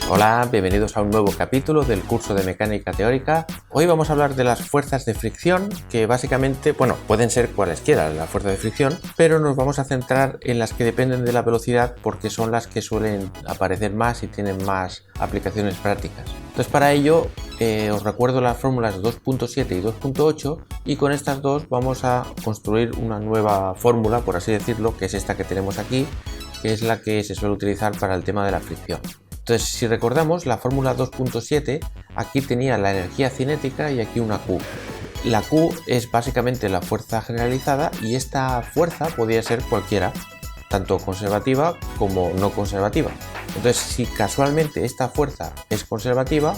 Hola, bienvenidos a un nuevo capítulo del curso de mecánica teórica. Hoy vamos a hablar de las fuerzas de fricción, que básicamente, bueno, pueden ser cualesquiera las fuerzas de fricción, pero nos vamos a centrar en las que dependen de la velocidad porque son las que suelen aparecer más y tienen más aplicaciones prácticas. Entonces, para ello, os recuerdo las fórmulas 2.7 y 2.8 y con estas dos vamos a construir una nueva fórmula, por así decirlo, que es esta que tenemos aquí, que es la que se suele utilizar para el tema de la fricción. Entonces, si recordamos, la fórmula 2.7 aquí tenía la energía cinética y aquí una Q. La Q es básicamente la fuerza generalizada y esta fuerza podría ser cualquiera, tanto conservativa como no conservativa. Entonces, si casualmente esta fuerza es conservativa,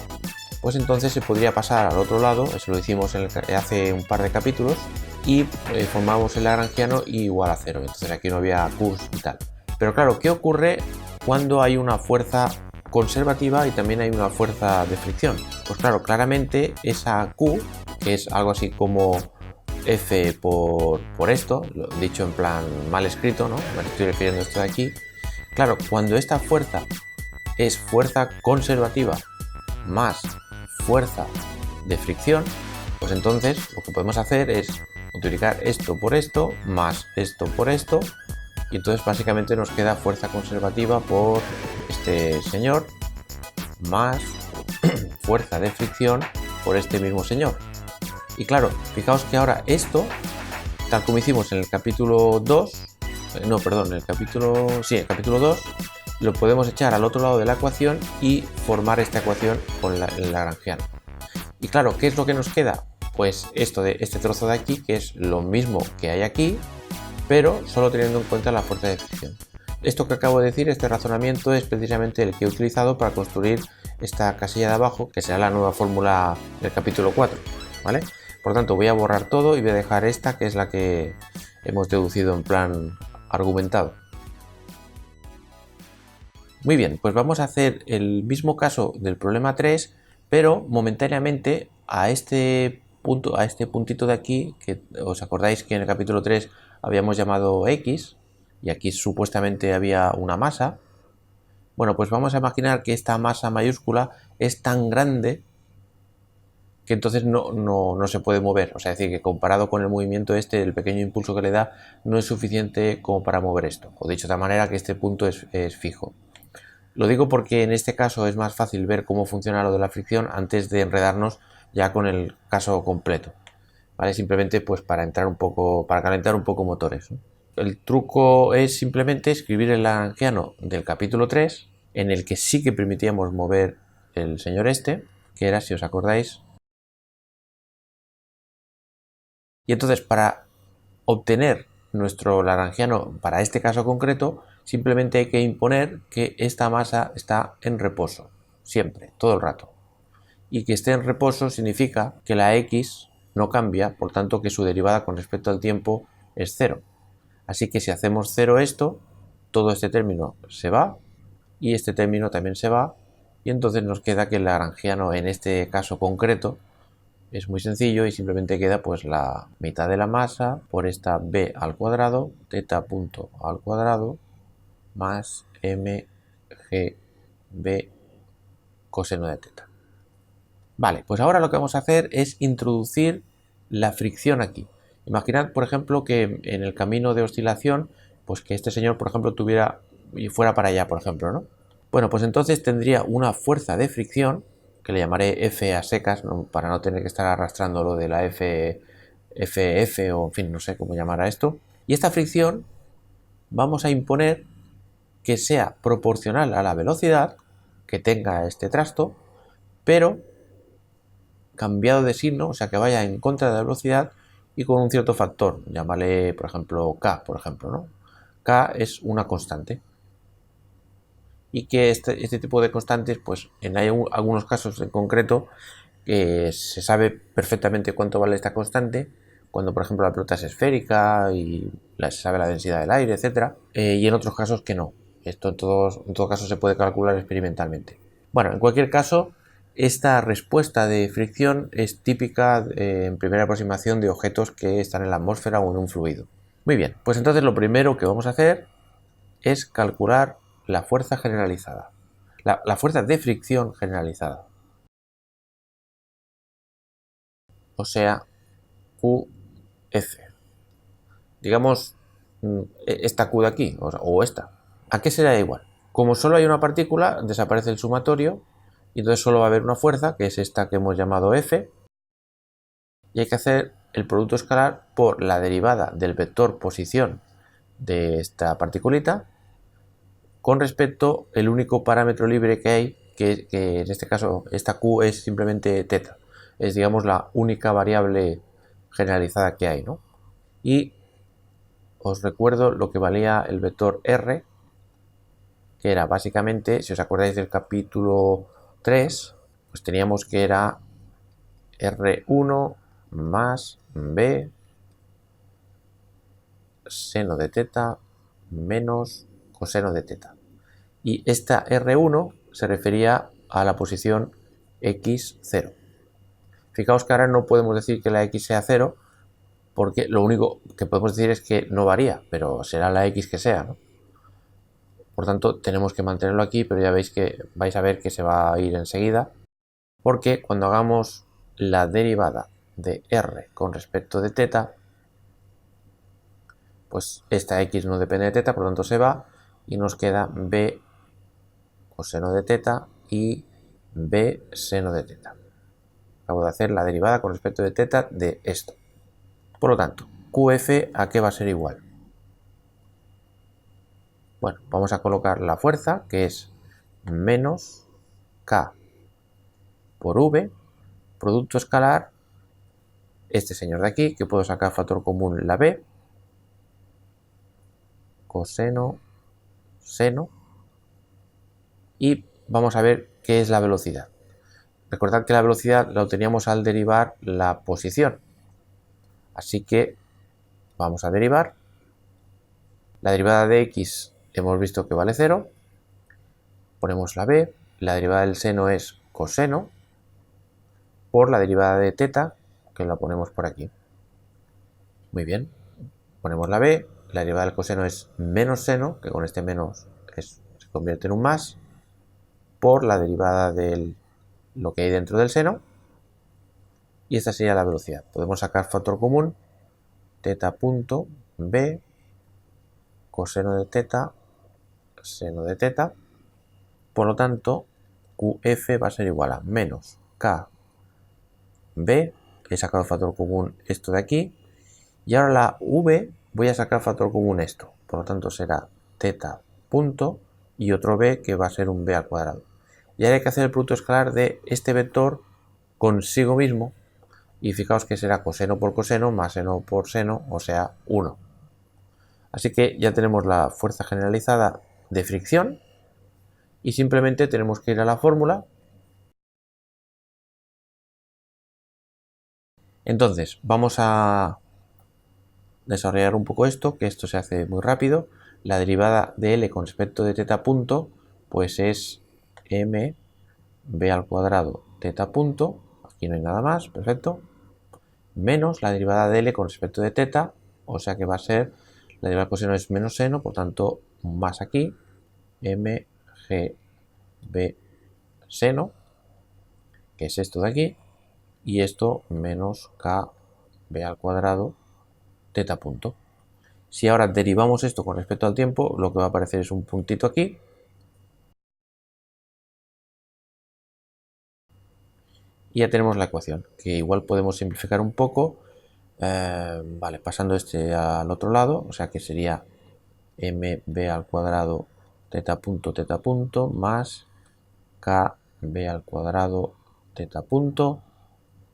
pues entonces se podría pasar al otro lado, eso lo hicimos hace un par de capítulos, y formamos el lagrangiano igual a 0. Entonces aquí no había Q's y tal. Pero claro, ¿qué ocurre cuando hay una fuerza conservativa y también hay una fuerza de fricción? Pues claro, claramente esa Q, que es algo así como F por esto, dicho en plan mal escrito, ¿no? Me estoy refiriendo a esto de aquí. Claro, cuando esta fuerza es fuerza conservativa más fuerza de fricción, pues entonces lo que podemos hacer es multiplicar esto por esto más esto por esto, y entonces básicamente nos queda fuerza conservativa por este señor más fuerza de fricción por este mismo señor. Y claro, fijaos que ahora esto, tal como hicimos en el capítulo 2, en el capítulo 2, lo podemos echar al otro lado de la ecuación y formar esta ecuación con el lagrangiano. Y claro, ¿qué es lo que nos queda? Pues esto de este trozo de aquí, que es lo mismo que hay aquí, pero solo teniendo en cuenta la fuerza de fricción. Esto que acabo de decir, este razonamiento, es precisamente el que he utilizado para construir esta casilla de abajo, que será la nueva fórmula del capítulo 4, ¿vale? Por lo tanto, voy a borrar todo y voy a dejar esta, que es la que hemos deducido en plan argumentado. Muy bien, pues vamos a hacer el mismo caso del problema 3, pero momentáneamente a este punto, a este puntito de aquí, que os acordáis que en el capítulo 3 habíamos llamado X, y aquí supuestamente había una masa. Bueno, pues vamos a imaginar que esta masa mayúscula es tan grande que entonces no se puede mover. O sea, es decir, que comparado con el movimiento este, el pequeño impulso que le da no es suficiente como para mover esto. O dicho de otra manera, que este punto es fijo. Lo digo porque en este caso es más fácil ver cómo funciona lo de la fricción antes de enredarnos ya con el caso completo, ¿vale? Simplemente pues para entrar un poco, para calentar un poco motores, ¿no? El truco es simplemente escribir el lagrangiano del capítulo 3, en el que sí que permitíamos mover el señor este, que era, si os acordáis. Y entonces, para obtener nuestro lagrangiano para este caso concreto, simplemente hay que imponer que esta masa está en reposo, siempre, todo el rato. Y que esté en reposo significa que la X no cambia, por tanto que su derivada con respecto al tiempo es 0. Así que si hacemos 0 esto, todo este término se va y este término también se va, y entonces nos queda que el lagrangiano en este caso concreto es muy sencillo y simplemente queda pues la mitad de la masa por esta b al cuadrado, teta punto al cuadrado, más mgb coseno de teta. Vale, pues ahora lo que vamos a hacer es introducir la fricción aquí. Imaginad, por ejemplo, que en el camino de oscilación, pues que este señor, por ejemplo, tuviera y fuera para allá, por ejemplo, ¿no? Bueno, pues entonces tendría una fuerza de fricción, que le llamaré F a secas, ¿no? Para no tener que estar arrastrando lo de la FF o en fin, no sé cómo llamar a esto. Y esta fricción vamos a imponer que sea proporcional a la velocidad que tenga este trasto, pero cambiado de signo, o sea que vaya en contra de la velocidad y con un cierto factor, llámale por ejemplo K, por ejemplo, ¿no? K es una constante. Y que este tipo de constantes, pues hay algunos casos en concreto que se sabe perfectamente cuánto vale esta constante, cuando por ejemplo la pelota es esférica y se sabe la densidad del aire, etc. Y en otros casos que no. Esto en todo caso se puede calcular experimentalmente. Bueno, en cualquier caso, esta respuesta de fricción es típica en primera aproximación de objetos que están en la atmósfera o en un fluido. Muy bien, pues entonces lo primero que vamos a hacer es calcular la fuerza generalizada. la fuerza de fricción generalizada. O sea, QF. Digamos, esta Q de aquí, o esta. ¿A qué será igual? Como solo hay una partícula, desaparece el sumatorio, y entonces solo va a haber una fuerza, que es esta que hemos llamado F, y hay que hacer el producto escalar por la derivada del vector posición de esta particulita con respecto al único parámetro libre que hay, que en este caso esta Q es simplemente teta. Es, digamos, la única variable generalizada que hay, ¿no? Y os recuerdo lo que valía el vector R, que era básicamente, si os acordáis del capítulo 3, pues teníamos que era R1 más B seno de teta menos coseno de teta. Y esta R1 se refería a la posición x0. Fijaos que ahora no podemos decir que la x sea 0, porque lo único que podemos decir es que no varía, pero será la x que sea, ¿no? Por tanto, tenemos que mantenerlo aquí, pero ya veis que vais a ver que se va a ir enseguida, porque cuando hagamos la derivada de r con respecto de teta, pues esta x no depende de teta, por lo tanto se va y nos queda b coseno de teta y b seno de teta. Acabo de hacer la derivada con respecto de teta de esto. Por lo tanto, QF ¿a qué va a ser igual? Bueno, vamos a colocar la fuerza, que es menos K por V, producto escalar, este señor de aquí, que puedo sacar factor común la B, coseno, seno, y vamos a ver qué es la velocidad. Recordad que la velocidad la obteníamos al derivar la posición. Así que vamos a derivar. La derivada de x hemos visto que vale 0. Ponemos la b. La derivada del seno es coseno por la derivada de teta, que la ponemos por aquí. Muy bien. Ponemos la b. La derivada del coseno es menos seno, que con este menos se convierte en un más, por la derivada de lo que hay dentro del seno. Y esta sería la velocidad. Podemos sacar factor común, teta punto b, coseno de teta, seno de teta. Por lo tanto, QF va a ser igual a menos KB, he sacado factor común esto de aquí, y ahora la V voy a sacar factor común esto. Por lo tanto será teta punto y otro B que va a ser un B al cuadrado. Y ahora hay que hacer el producto escalar de este vector consigo mismo, y fijaos que será coseno por coseno más seno por seno, o sea 1. Así que ya tenemos la fuerza generalizada de fricción y simplemente tenemos que ir a la fórmula. Entonces, vamos a desarrollar un poco esto, que esto se hace muy rápido. La derivada de L con respecto de teta punto, pues es m b al cuadrado teta punto, aquí no hay nada más, perfecto, menos la derivada de L con respecto de teta, o sea que va a ser, la derivada del coseno es menos seno, por tanto, más aquí, m g b seno, que es esto de aquí, y esto menos k b al cuadrado teta punto. Si ahora derivamos esto con respecto al tiempo, lo que va a aparecer es un puntito aquí. Y ya tenemos la ecuación, que igual podemos simplificar un poco, vale, pasando este al otro lado, o sea que sería mb al cuadrado teta punto más kb al cuadrado teta punto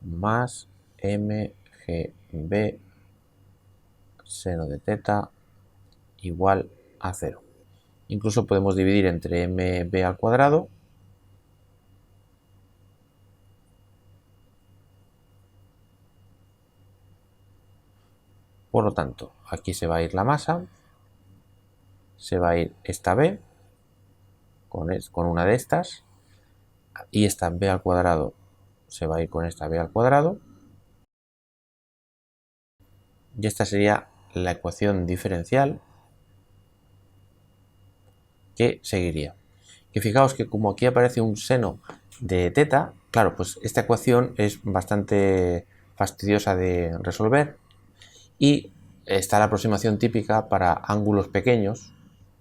más mgb seno de teta igual a 0. Incluso podemos dividir entre mb al cuadrado. Por lo tanto, aquí se va a ir la masa, se va a ir esta b con una de estas, y esta b al cuadrado se va a ir con esta b al cuadrado, y esta sería la ecuación diferencial que seguiría. que fijaos que como aquí aparece un seno de teta, claro, pues esta ecuación es bastante fastidiosa de resolver y está la aproximación típica para ángulos pequeños.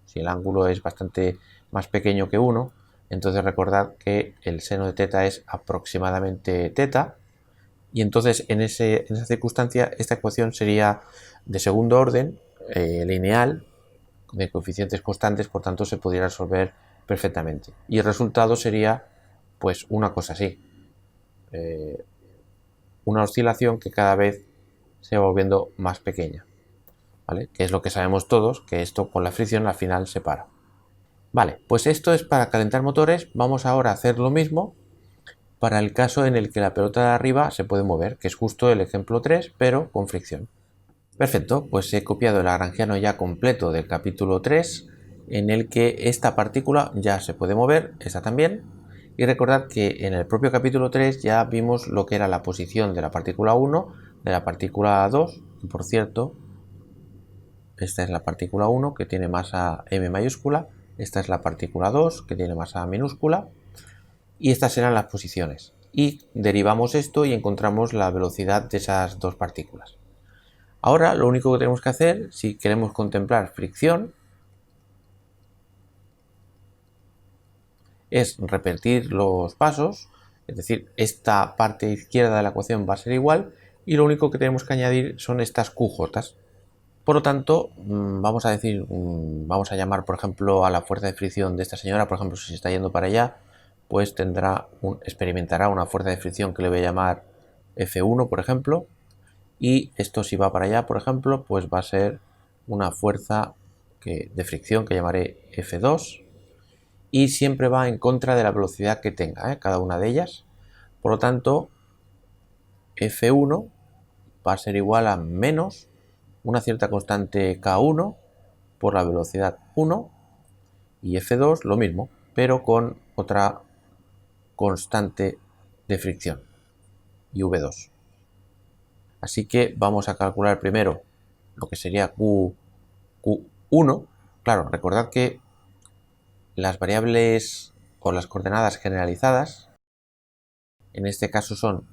Si el ángulo es bastante más pequeño que 1, entonces recordad que el seno de teta es aproximadamente teta, y entonces en esa circunstancia esta ecuación sería de segundo orden, lineal, de coeficientes constantes, por tanto se podría resolver perfectamente. Y el resultado sería pues una cosa así, una oscilación que cada vez se va volviendo más pequeña, ¿vale? Que es lo que sabemos todos, que esto con la fricción al final se para. Vale, pues esto es para calentar motores. Vamos ahora a hacer lo mismo para el caso en el que la pelota de arriba se puede mover, que es justo el ejemplo 3, pero con fricción. Perfecto, pues he copiado el lagrangiano ya completo del capítulo 3, en el que esta partícula ya se puede mover, esta también. Y recordad que en el propio capítulo 3 ya vimos lo que era la posición de la partícula 1, de la partícula 2, y por cierto, esta es la partícula 1 que tiene masa m mayúscula, esta es la partícula 2 que tiene masa minúscula, y estas eran las posiciones. Y derivamos esto y encontramos la velocidad de esas dos partículas. Ahora lo único que tenemos que hacer, si queremos contemplar fricción, es repetir los pasos, es decir, esta parte izquierda de la ecuación va a ser igual y lo único que tenemos que añadir son estas QJ. Por lo tanto, vamos a decir, vamos a llamar por ejemplo a la fuerza de fricción de esta señora, por ejemplo si se está yendo para allá, pues experimentará una fuerza de fricción que le voy a llamar F1 por ejemplo, y esto si va para allá por ejemplo, pues va a ser una fuerza de fricción que llamaré F2, y siempre va en contra de la velocidad que tenga, cada una de ellas. Por lo tanto, F1 va a ser igual a menos una cierta constante K1 por la velocidad 1, y F2 lo mismo, pero con otra constante de fricción, y V2. Así que vamos a calcular primero lo que sería Q1. Claro, recordad que las variables o las coordenadas generalizadas en este caso son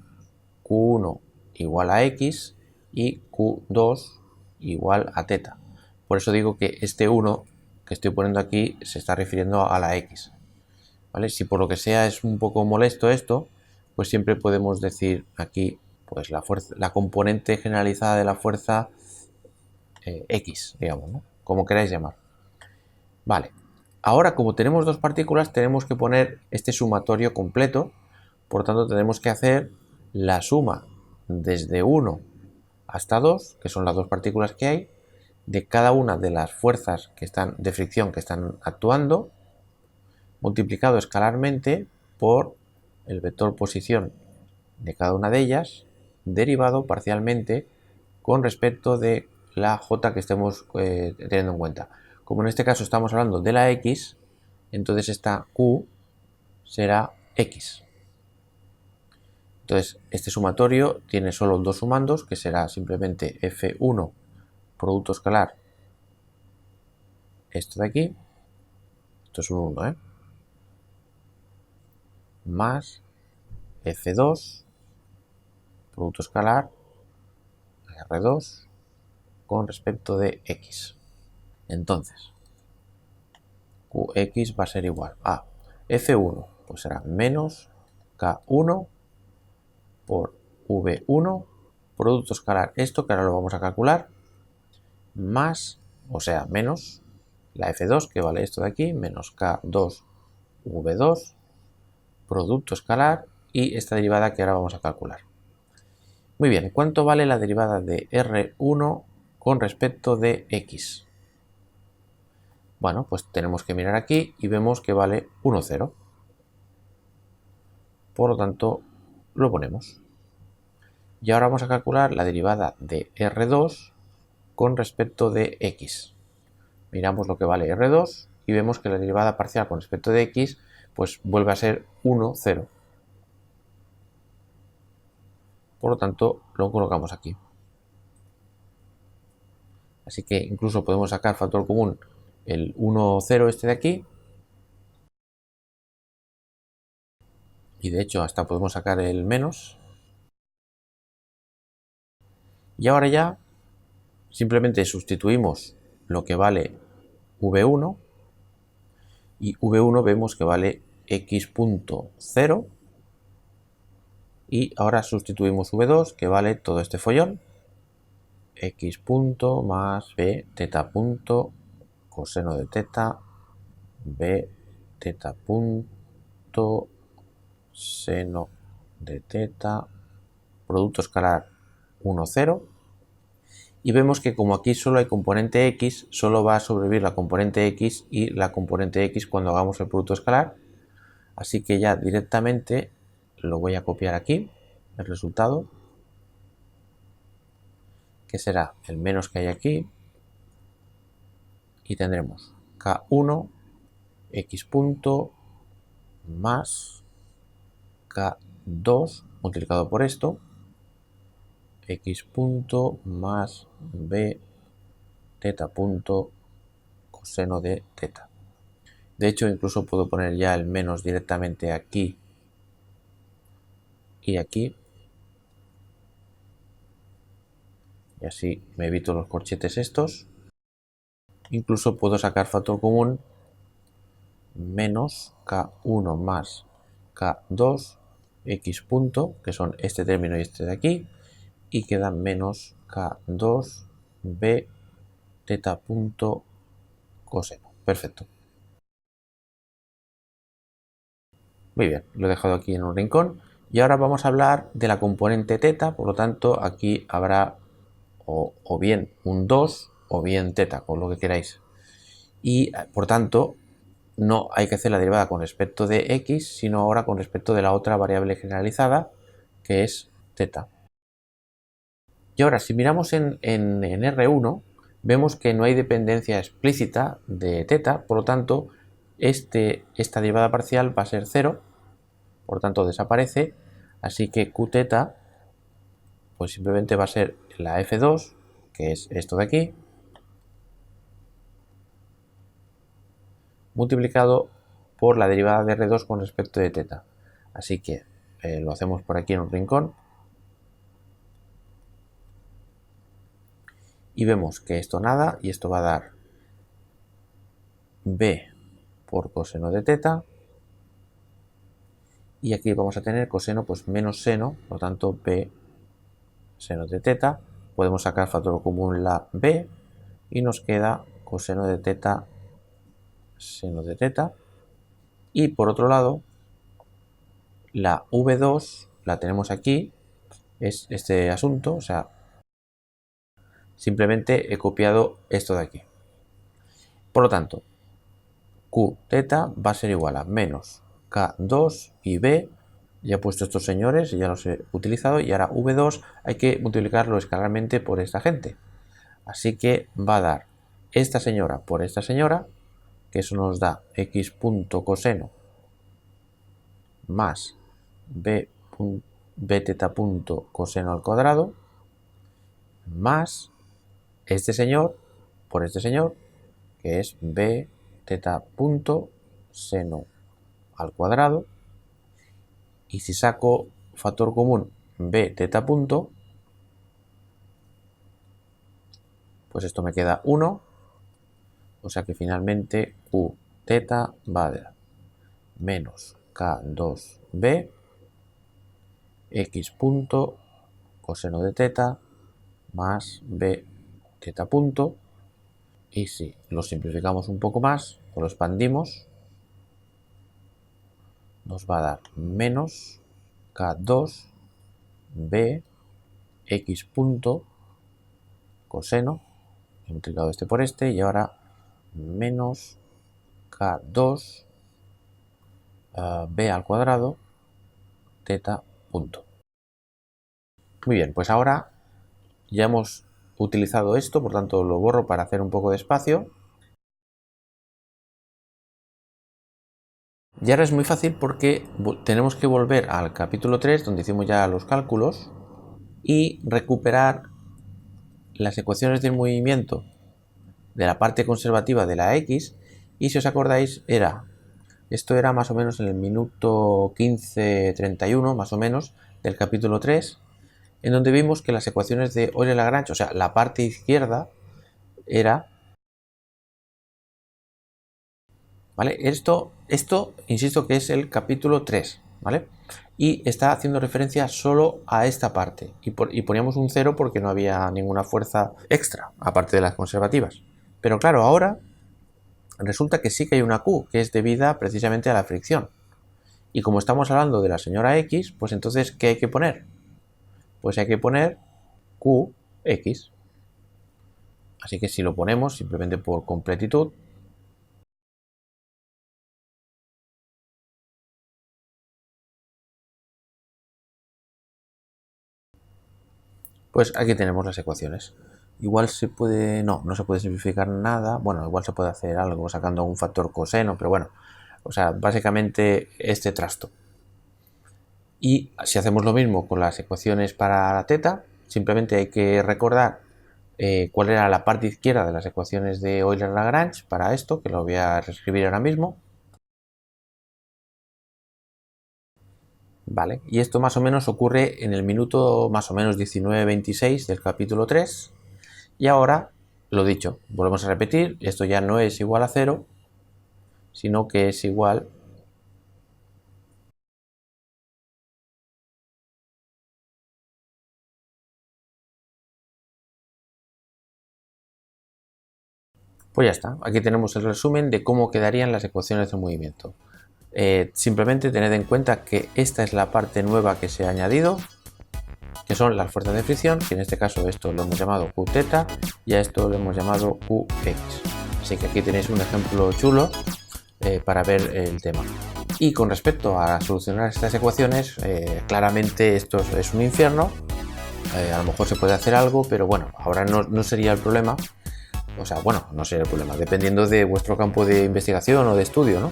Q1 igual a X y Q2 igual a teta. Por eso digo que este 1 que estoy poniendo aquí se está refiriendo a la X, ¿vale? Si por lo que sea es un poco molesto esto, pues siempre podemos decir aquí pues la componente generalizada de la fuerza X, digamos, ¿no? Como queráis llamar. Vale, ahora como tenemos dos partículas tenemos que poner este sumatorio completo, por tanto tenemos que hacer la suma desde 1 hasta 2, que son las dos partículas que hay, de cada una de las fuerzas que están de fricción que están actuando, multiplicado escalarmente por el vector posición de cada una de ellas, derivado parcialmente con respecto de la j que estemos teniendo en cuenta. Como en este caso estamos hablando de la x, entonces esta q será x. Entonces este sumatorio tiene solo dos sumandos, que será simplemente f1 producto escalar, esto de aquí, esto es un 1, más f2 producto escalar r2 con respecto de x. Entonces qx va a ser igual a f1, pues será menos k1 por v1 producto escalar, esto que ahora lo vamos a calcular, más, o sea, menos la f2 que vale esto de aquí, menos k2 v2 producto escalar y esta derivada que ahora vamos a calcular. Muy bien, ¿cuánto vale la derivada de R1 con respecto de X? Bueno, pues tenemos que mirar aquí y vemos que vale 1, 0. Por lo tanto, lo ponemos. Y ahora vamos a calcular la derivada de R2 con respecto de X. Miramos lo que vale R2 y vemos que la derivada parcial con respecto de X pues vuelve a ser 1, 0. Por lo tanto, lo colocamos aquí. Así que incluso podemos sacar factor común el 1, 0 este de aquí, y de hecho hasta podemos sacar el menos. Y ahora ya simplemente sustituimos lo que vale v1 y v1 vemos que vale x.0 y ahora sustituimos v2 que vale todo este follón, x punto más b teta punto coseno de teta b teta punto seno de teta producto escalar 1, 0. Y vemos que como aquí solo hay componente x, solo va a sobrevivir la componente x y la componente x cuando hagamos el producto escalar. Así que ya directamente lo voy a copiar aquí, el resultado, que será el menos que hay aquí, y tendremos k1 x punto más k2 multiplicado por esto, x punto más b teta punto coseno de teta. De hecho, incluso puedo poner ya el menos directamente aquí y aquí. Y así me evito los corchetes estos. Incluso puedo sacar factor común menos k1 más k2 x punto, que son este término y este de aquí, y queda menos k2 b teta punto coseno. Perfecto. Muy bien, lo he dejado aquí en un rincón. Y ahora vamos a hablar de la componente teta, por lo tanto aquí habrá o bien un 2 o bien teta, con lo que queráis. Y por tanto no hay que hacer la derivada con respecto de x, sino ahora con respecto de la otra variable generalizada, que es teta. Y ahora, si miramos en R1, vemos que no hay dependencia explícita de teta, por lo tanto, esta derivada parcial va a ser 0, por lo tanto desaparece, así que q teta pues simplemente va a ser la f2, que es esto de aquí, multiplicado por la derivada de R2 con respecto de teta. Así que lo hacemos por aquí en un rincón. Y vemos que esto nada, y esto va a dar b por coseno de teta. Y aquí vamos a tener coseno pues menos seno, por lo tanto b seno de teta. Podemos sacar factor común la b y nos queda coseno de teta seno de teta. Y por otro lado, la v2 la tenemos aquí, es este asunto, o sea, simplemente he copiado esto de aquí. Por lo tanto, q teta va a ser igual a menos k2 y b, ya he puesto estos señores, ya los he utilizado, y ahora v2 hay que multiplicarlo escalarmente por esta gente. Así que va a dar esta señora por esta señora, que eso nos da x punto coseno más b teta punto coseno al cuadrado, más este señor por este señor, que es b teta punto seno al cuadrado, y si saco factor común b teta punto, pues esto me queda 1, o sea que finalmente q teta va a dar menos k2b x punto coseno de teta más b teta punto, y si lo simplificamos un poco más o lo expandimos, nos va a dar menos k2b x punto coseno, he multiplicado este por este, y ahora menos k2 b al cuadrado teta punto. Muy bien, pues ahora ya hemos utilizado esto, por tanto lo borro para hacer un poco de espacio. Y ahora es muy fácil porque tenemos que volver al capítulo 3, donde hicimos ya los cálculos, y recuperar las ecuaciones del movimiento de la parte conservativa de la x, y si os acordáis era Esto era más o menos en el minuto 15:31, más o menos, del capítulo 3, en donde vimos que las ecuaciones de Euler-Lagrange, o sea, la parte izquierda era... ¿Vale? Esto, insisto que es el capítulo 3, ¿vale? Y está haciendo referencia solo a esta parte. Y poníamos un 0 porque no había ninguna fuerza extra, aparte de las conservativas. Pero claro, ahora resulta que sí que hay una Q, que es debida precisamente a la fricción. Y como estamos hablando de la señora X, pues entonces, ¿qué hay que poner? Pues hay que poner QX. Así que si lo ponemos simplemente por completitud, pues aquí tenemos las ecuaciones. Igual se puede... No se puede simplificar nada. Bueno, igual se puede hacer algo sacando un factor coseno, pero bueno. O sea, básicamente este trasto. Y si hacemos lo mismo con las ecuaciones para la teta, simplemente hay que recordar cuál era la parte izquierda de las ecuaciones de Euler-Lagrange para esto, que lo voy a reescribir ahora mismo. Vale, y esto más o menos ocurre en el minuto más o menos 19:26 del capítulo 3. Y ahora, lo dicho, volvemos a repetir, esto ya no es igual a 0, sino que es igual pues ya está. Aquí tenemos el resumen de cómo quedarían las ecuaciones de movimiento. Simplemente tened en cuenta que esta es la parte nueva que se ha añadido, que son las fuerzas de fricción, que en este caso esto lo hemos llamado Qθ y a esto lo hemos llamado Qx. Así que aquí tenéis un ejemplo chulo para ver el tema. Y con respecto a solucionar estas ecuaciones, claramente esto es un infierno. A lo mejor se puede hacer algo, pero bueno, ahora no sería el problema. O sea, bueno, no sería el problema, dependiendo de vuestro campo de investigación o de estudio, ¿no?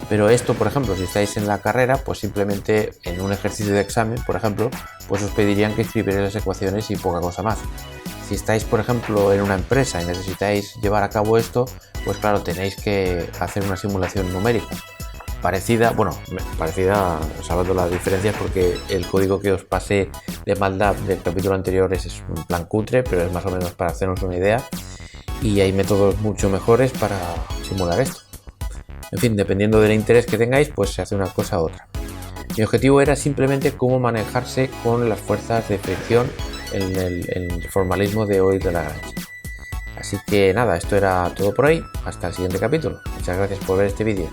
Pero esto, por ejemplo, si estáis en la carrera, pues simplemente en un ejercicio de examen, por ejemplo, pues os pedirían que escribierais las ecuaciones y poca cosa más. Si estáis, por ejemplo, en una empresa y necesitáis llevar a cabo esto, pues claro, tenéis que hacer una simulación numérica. Parecida, salvando las diferencias, porque el código que os pasé de MATLAB del capítulo anterior es un plan cutre, pero es más o menos para hacernos una idea. Y hay métodos mucho mejores para simular esto. En fin, dependiendo del interés que tengáis, pues se hace una cosa u otra. Mi objetivo era simplemente cómo manejarse con las fuerzas de fricción en el formalismo de Euler-Lagrange. Así que nada, esto era todo por hoy. Hasta el siguiente capítulo. Muchas gracias por ver este vídeo.